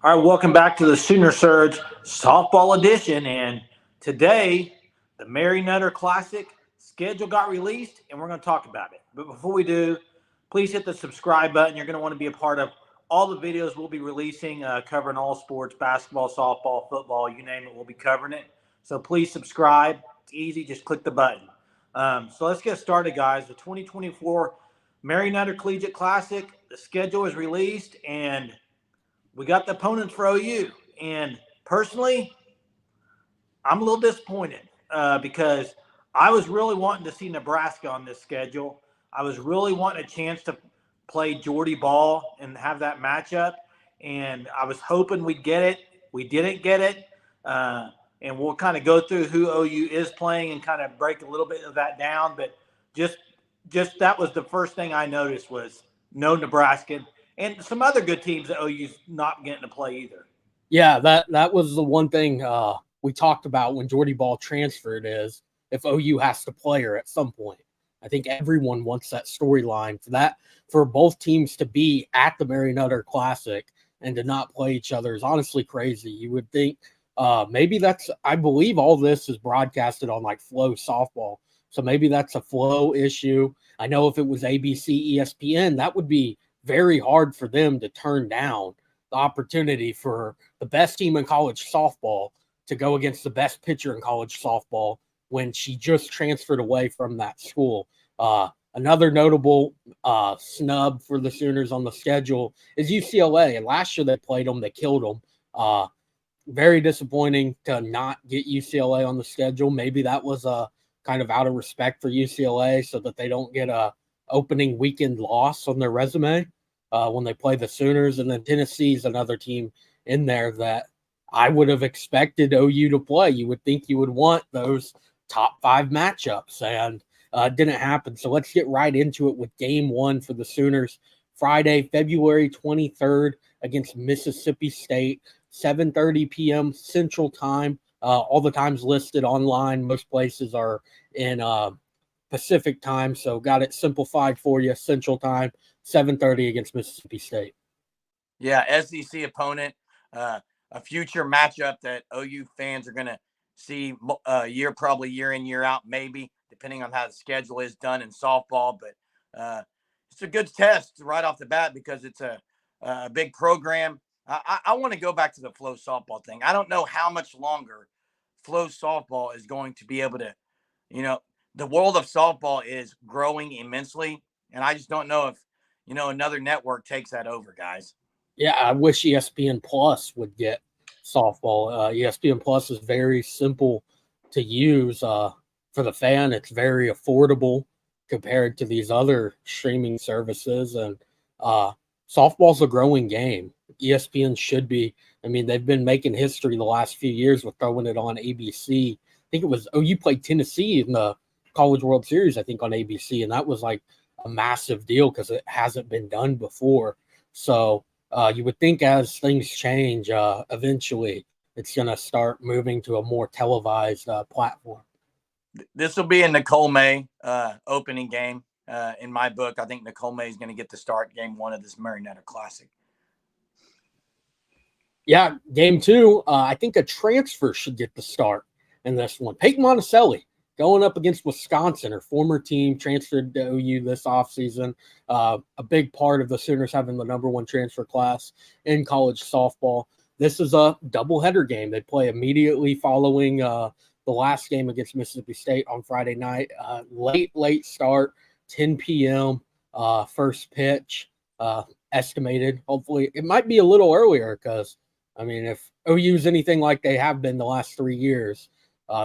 All right, welcome back to the Sooner Surge softball edition. And today, the Mary Nutter Classic schedule got released, and we're going to talk about it. But before we do, please hit the subscribe button. You're going to want to be a part of all the videos we'll be releasing, covering all sports, basketball, softball, football, you name it, we'll be covering it. So please subscribe. It's easy. Just click the button. So let's get started, guys. The 2024 Mary Nutter Collegiate Classic, the schedule is released, and we got the opponents for OU. And personally, I'm a little disappointed because I was really wanting to see Nebraska on this schedule. I was really wanting a chance to play Jordy Ball and have that matchup. And I was hoping we'd get it. We didn't get it. And we'll kind of go through who OU is playing and kind of break a little bit of that down. But just that was the first thing I noticed was no Nebraska and some other good teams that OU's not getting to play either. Yeah, that was the one thing we talked about when Jordy Ball transferred is if OU has to play her at some point. I think everyone wants that storyline for both teams to be at the Mary Nutter Classic and to not play each other is honestly crazy. You would think maybe I believe all this is broadcasted on like Flow Softball. So maybe that's a Flow issue. I know if it was ABC, ESPN, that would be very hard for them to turn down the opportunity for the best team in college softball to go against the best pitcher in college softball when she just transferred away from that school. Another notable snub for the Sooners on the schedule is UCLA. And last year they played them, they killed them. Very disappointing to not get UCLA on the schedule. Maybe that was a kind of out of respect for UCLA so that they don't get a opening weekend loss on their resume when they play the Sooners. And then Tennessee's another team in there that I would have expected OU to play. You would think you would want those top 5 matchups, and didn't happen. So let's get right into it with game 1 for the Sooners. Friday, February 23rd against Mississippi State, 7:30 p.m. Central Time. All the times listed online. Most places are in Pacific Time, so got it simplified for you. Central Time, 7:30 against Mississippi State. Yeah, SEC opponent, a future matchup that OU fans are going to see probably year in, year out, maybe, depending on how the schedule is done in softball. But it's a good test right off the bat because it's a big program. I want to go back to the Flow softball thing. I don't know how much longer Flow softball is going to be able to, the world of softball is growing immensely. And I just don't know if, another network takes that over, guys. Yeah, I wish ESPN Plus would get softball. ESPN Plus is very simple to use for the fan. It's very affordable compared to these other streaming services. And softball's a growing game. ESPN should be. I mean, they've been making history the last few years with throwing it on ABC. I think it was OU played Tennessee in the College World Series, I think, on ABC. And that was like a massive deal because it hasn't been done before. So you would think as things change, eventually it's going to start moving to a more televised platform. This will be a Nicole May opening game. In my book, I think Nicole May is going to get the start game 1 of this Mary Nutter Classic. Yeah, game 2, I think a transfer should get the start in this one. Peyton Monticelli going up against Wisconsin, her former team, transferred to OU this offseason. A big part of the Sooners having the number 1 transfer class in college softball. This is a doubleheader game. They play immediately following the last game against Mississippi State on Friday night. Late start, 10 p.m. First pitch estimated. Hopefully, it might be a little earlier because, I mean, if OU's anything like they have been the last 3 years,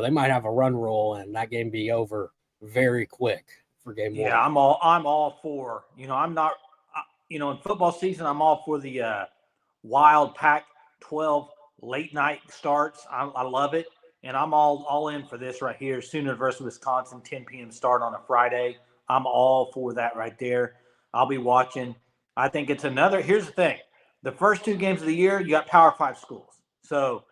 they might have a run roll and that game be over very quick for game 1. Yeah, I'm all for, I'm not, in football season, I'm all for the wild Pac-12 late night starts. I love it. And I'm all in for this right here. Sooners versus Wisconsin, 10 p.m. start on a Friday. I'm all for that right there. I'll be watching. I think it's here's the thing. The first 2 games of the year, you got Power 5 schools. So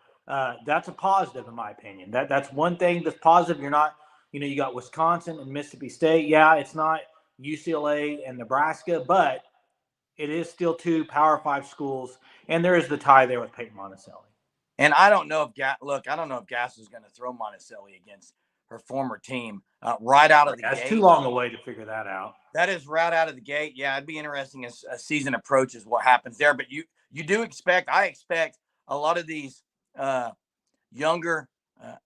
that's a positive in my opinion. That's one thing that's positive. You're not, you got Wisconsin and Mississippi State. Yeah, it's not UCLA and Nebraska, but it is still 2 Power 5 schools, and there is the tie there with Peyton Monticelli. And I don't know if I don't know if Gass is going to throw Monticelli against her former team right out of the That's gate. too long away to figure that out. That is right out of the gate. Yeah, it'd be interesting as a season approaches what happens there. But you do expect, I expect a lot of these younger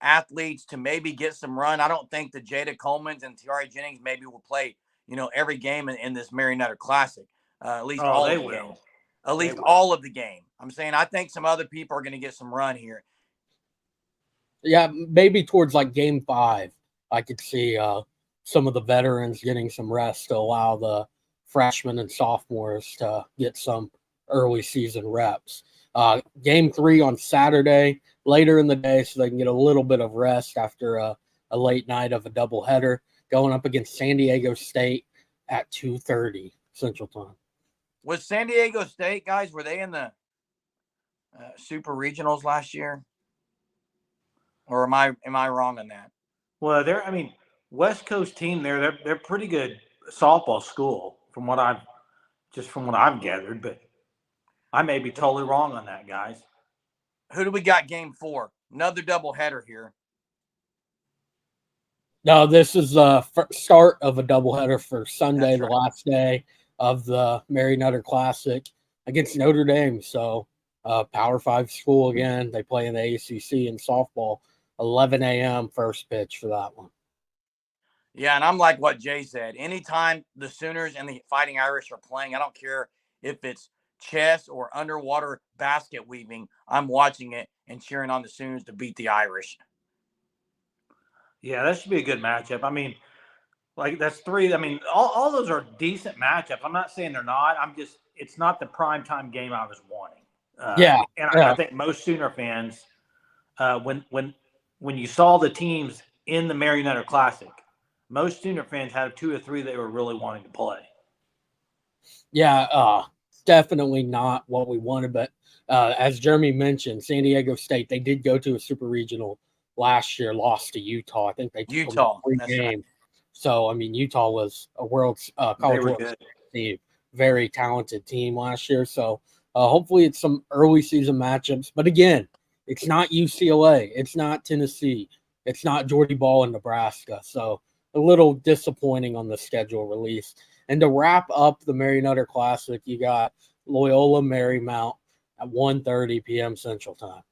athletes to maybe get some run. I don't think the Jada Colemans and Tiara Jennings maybe will play, every game in this Mary Nutter Classic. At least all they of the will. game. At least all of the game. I'm saying I think some other people are going to get some run here. Yeah, maybe towards like game 5, I could see some of the veterans getting some rest to allow the freshmen and sophomores to get some early season reps. Game 3 on Saturday, later in the day, so they can get a little bit of rest after a late night of a doubleheader, going up against San Diego State at 2:30 Central Time. Was San Diego State, guys, were they in the super regionals last year? Or am I wrong on that? Well, West Coast team there, they're pretty good softball school from what I've gathered, but I may be totally wrong on that, guys. Who do we got game 4? Another doubleheader here. No, this is the start of a doubleheader for Sunday, That's right. The last day of the Mary Nutter Classic against Notre Dame. So, Power 5 school again. They play in the ACC in softball. 11 a.m. first pitch for that one. Yeah, and I'm like what Jay said. Anytime the Sooners and the Fighting Irish are playing, I don't care if it's chess or underwater basket weaving, I'm watching it and cheering on the Sooners to beat the Irish. Yeah, that should be a good matchup. That's 3. All those are decent matchups. I'm not saying they're not. It's not the primetime game I was wanting. I think most Sooner fans, when you saw the teams in the Mary Nutter Classic, most Sooner fans had 2 or 3 they were really wanting to play. Yeah, definitely not what we wanted. But as Jeremy mentioned, San Diego State, they did go to a super regional last year, lost to Utah. I think they took Utah, 3 that's games. right. So, Utah was a college world team, very talented team last year. So, hopefully it's some early season matchups. But again, it's not UCLA. It's not Tennessee. It's not Geordie Ball in Nebraska. So, a little disappointing on the schedule release. And to wrap up the Mary Nutter Classic, you got Loyola Marymount at 1:30 p.m. Central Time.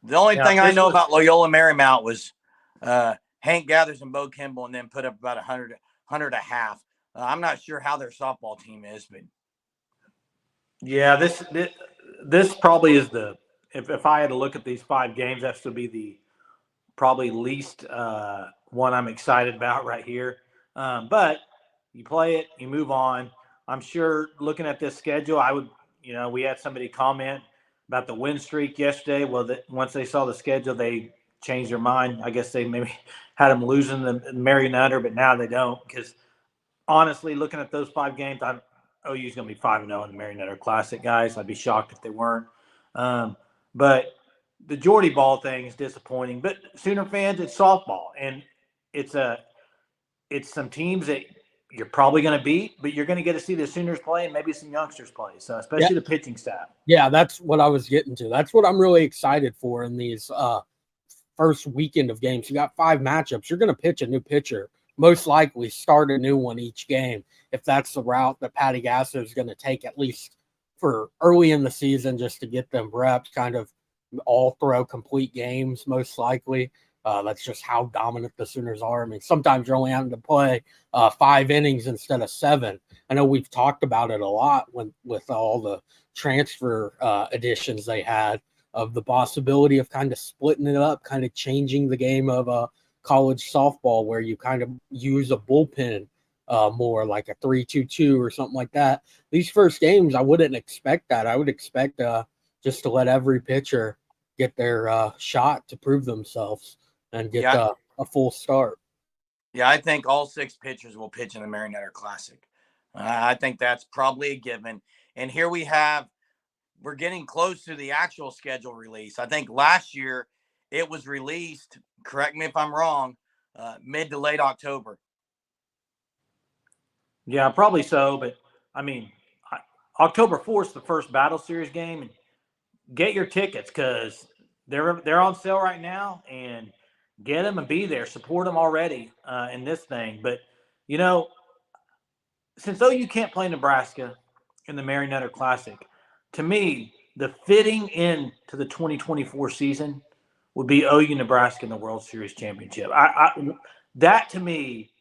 The only thing I know about Loyola Marymount was Hank Gathers and Bo Kimball, and then put up about 100 and a half. I'm not sure how their softball team is, but yeah, this probably is if I had to look at these 5 games, that's to be the probably least one I'm excited about right here. But you play it, you move on. I'm sure looking at this schedule, we had somebody comment about the win streak yesterday. Well, once they saw the schedule, they changed their mind. I guess they maybe had them losing the Mary Nutter, but now they don't. Because honestly, looking at those 5 games, OU's going to be 5-0 in the Mary Nutter Classic, guys. I'd be shocked if they weren't. But the Geordie Ball thing is disappointing. But Sooner fans, it's softball, and it's some teams that you're probably going to beat, but you're going to get to see the Sooners play and maybe some youngsters play. So especially the pitching staff. Yeah, that's what I was getting to. That's what I'm really excited for in these first weekend of games. You got 5 matchups. You're going to pitch a new pitcher. Most likely start a new one each game if that's the route that Patty Gasso is going to take, at least for early in the season, just to get them reps, kind of all throw complete games, most likely. That's just how dominant the Sooners are. Sometimes you're only having to play 5 innings instead of 7. I know we've talked about it a lot with all the transfer additions they had, of the possibility of kind of splitting it up, kind of changing the game of college softball, where you kind of use a bullpen more, like a 3-2-2 or something like that. These first games, I wouldn't expect that. I would expect just to let every pitcher get their shot to prove themselves and get a full start. Yeah, I think all 6 pitchers will pitch in the Mary Nutter Classic. I think that's probably a given. And here we're getting close to the actual schedule release. I think last year it was released, correct me if I'm wrong, mid to late October. Yeah, probably so. But October 4th is the first Battle Series game, and get your tickets because they're on sale right now, and get them and be there. Support them already in this thing. But you know, since OU can't play Nebraska in the Mary Nutter Classic, to me, the fitting in to the 2024 season would be OU Nebraska in the World Series championship. That to me,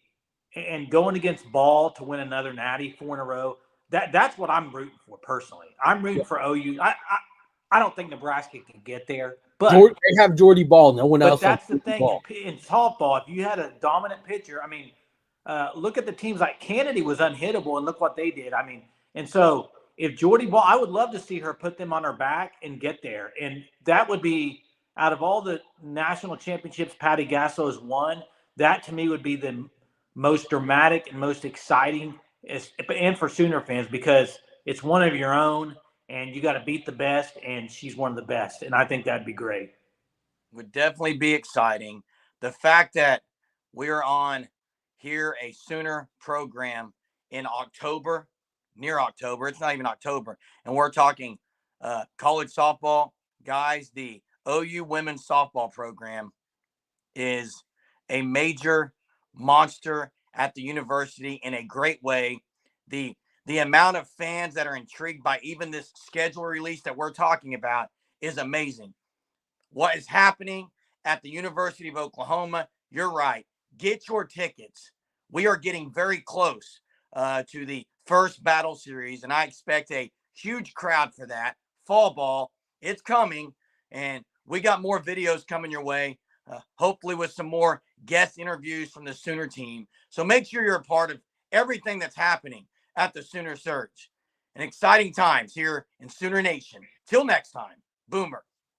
and going against Ball to win another Natty 4 in a row, that's what I'm rooting for personally. I'm rooting for OU. I don't think Nebraska can get there, but they have Jordy Ball. No one else. But that's the thing in softball. If you had a dominant pitcher, I mean, look at the teams like Kennedy was unhittable, and look what they did. I mean, and so if Jordy Ball, I would love to see her put them on her back and get there, and that would be out of all the national championships Patty Gasso has won. That to me would be the most dramatic and most exciting, and for Sooner fans because it's one of your own, and you got to beat the best, and she's one of the best, and I think that'd be great. Would definitely be exciting. The fact that we're on here a Sooner program in October, near October, it's not even October, and we're talking college softball, guys. The OU women's softball program is a major monster at the university in a great way. The amount of fans that are intrigued by even this schedule release that we're talking about is amazing. What is happening at the University of Oklahoma, you're right. Get your tickets. We are getting very close to the first Battle Series, and I expect a huge crowd for that. Fall ball, it's coming, and we got more videos coming your way, hopefully with some more guest interviews from the Sooner team. So make sure you're a part of everything that's happening at the Sooner Surge. And exciting times here in Sooner Nation. Till next time, Boomer.